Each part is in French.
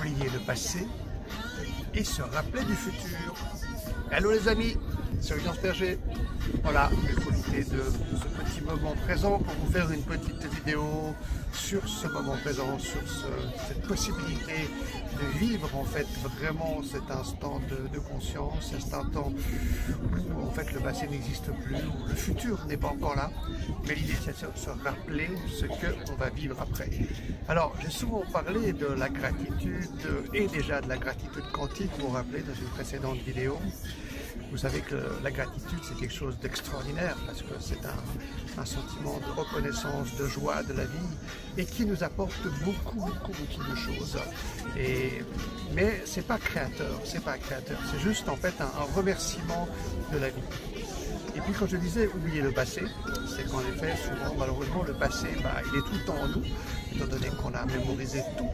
oublier le passé et se rappeler du futur. Allô les amis, c'est Audience Berger. Voilà, je vais profiter de ce petit moment présent pour vous faire une petite vidéo sur ce moment présent, sur cette possibilité de vivre en fait vraiment cet instant de conscience, cet instant où en fait le passé n'existe plus, où le futur n'est pas encore là, mais l'idée c'est de se rappeler ce qu'on va vivre après. Alors j'ai souvent parlé de la gratitude et déjà de la gratitude quantique, vous vous rappelez dans une précédente vidéo. Vous savez que la gratitude, c'est quelque chose d'extraordinaire parce que c'est un sentiment de reconnaissance, de joie de la vie et qui nous apporte beaucoup de choses. Mais c'est pas créateur, c'est juste en fait un remerciement de la vie. Et puis quand je disais oublier le passé, c'est qu'en effet, souvent, malheureusement, le passé, il est tout le temps en nous, étant donné qu'on a mémorisé tout,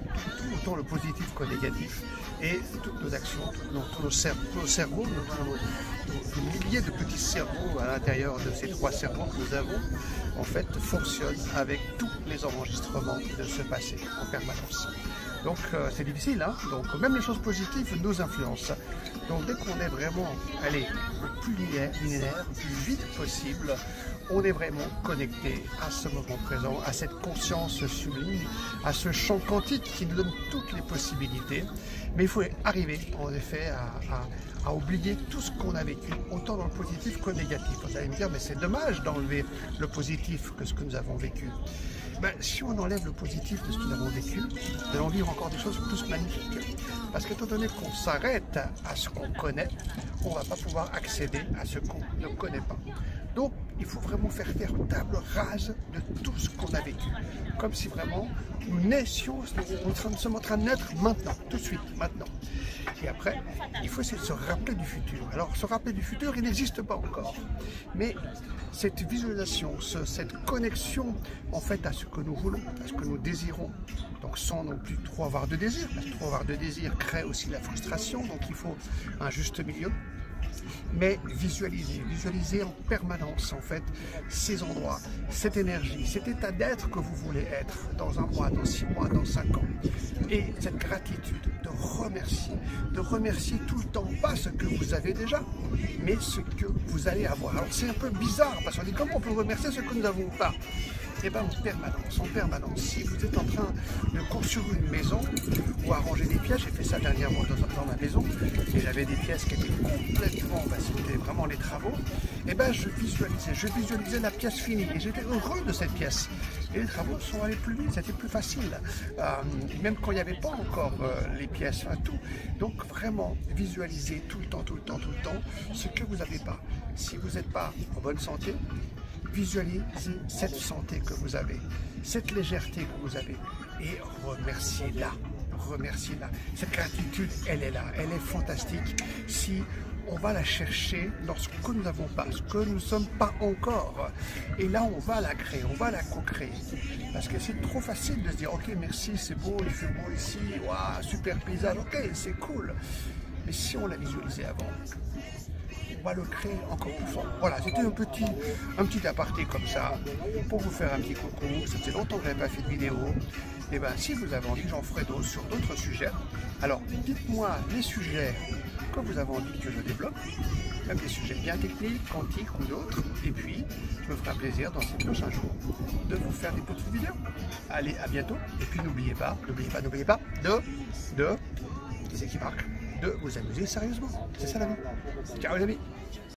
autant le positif que le négatif, et toutes nos actions, tous nos cerveaux, nos milliers de petits cerveaux à l'intérieur de ces trois cerveaux que nous avons, en fait, fonctionnent avec tous les enregistrements de ce passé en permanence. Donc c'est difficile, hein. Donc même les choses positives nous influencent. Donc dès qu'on est vraiment allé le plus linéaire, le plus vite possible, on est vraiment connecté à ce moment présent, à cette conscience sublime, à ce champ quantique qui nous donne toutes les possibilités. Mais il faut arriver en effet à oublier tout ce qu'on a vécu, autant dans le positif que le négatif. Vous allez me dire, mais c'est dommage d'enlever le positif que ce que nous avons vécu. Si on enlève le positif de ce que nous avons vécu, nous allons vivre encore des choses plus magnifiques. Parce qu'étant donné qu'on s'arrête à ce qu'on connaît, on ne va pas pouvoir accéder à ce qu'on ne connaît pas. Donc, il faut vraiment faire table rase de tout ce qu'on a vécu. Comme si vraiment nous naissions, nous sommes en train de naître maintenant, tout de suite, maintenant. Et après, il faut essayer de se rappeler du futur. Alors, se rappeler du futur, il n'existe pas encore. Mais cette visualisation, cette connexion, en fait, à ce que nous voulons, à ce que nous désirons, donc sans non plus trop avoir de désir, parce que trop avoir de désir crée aussi la frustration, donc il faut un juste milieu. Mais visualiser en permanence en fait ces endroits, cette énergie, cet état d'être que vous voulez être dans un mois, dans 6 mois, dans 5 ans. Et cette gratitude de remercier tout le temps, pas ce que vous avez déjà, mais ce que vous allez avoir. Alors c'est un peu bizarre parce qu'on dit comment on peut remercier ce que nous n'avons pas. Et bien en permanence, si vous êtes en train de construire une maison ou arranger des pièces, j'ai fait ça dernièrement dans ma maison, et j'avais des pièces qui étaient complètement, c'était vraiment les travaux, et bien je visualisais la pièce finie, et j'étais heureux de cette pièce. Et les travaux sont allés plus vite, c'était plus facile, même quand il n'y avait pas encore les pièces, tout. Donc vraiment visualiser tout le temps, ce que vous n'avez pas. Si vous n'êtes pas en bonne santé, visualisez cette santé que vous avez, cette légèreté que vous avez et remerciez-la. Cette gratitude, elle est là, elle est fantastique. Si on va la chercher dans ce que nous n'avons pas, ce que nous ne sommes pas encore. Et là, on va la créer, on va la co-créer. Parce que c'est trop facile de se dire, ok, merci, c'est beau, il fait beau ici, waouh, super paysage, ok, c'est cool. Mais si on l'a visualisé avant, on va le créer encore plus fort. Voilà, c'était un petit aparté comme ça, pour vous faire un petit coucou. Ça fait longtemps que je n'avais pas fait de vidéo. Et bien, si vous avez envie, j'en ferai d'autres sur d'autres sujets. Alors, dites-moi les sujets que vous avez envie que je développe, même des sujets bien techniques, quantiques ou d'autres. Et puis, je me ferai plaisir dans ces prochains jours de vous faire des petites vidéos. Allez, à bientôt. Et puis, n'oubliez pas c'est qui marque, de vous amuser sérieusement. C'est ça la vie. Ciao les amis.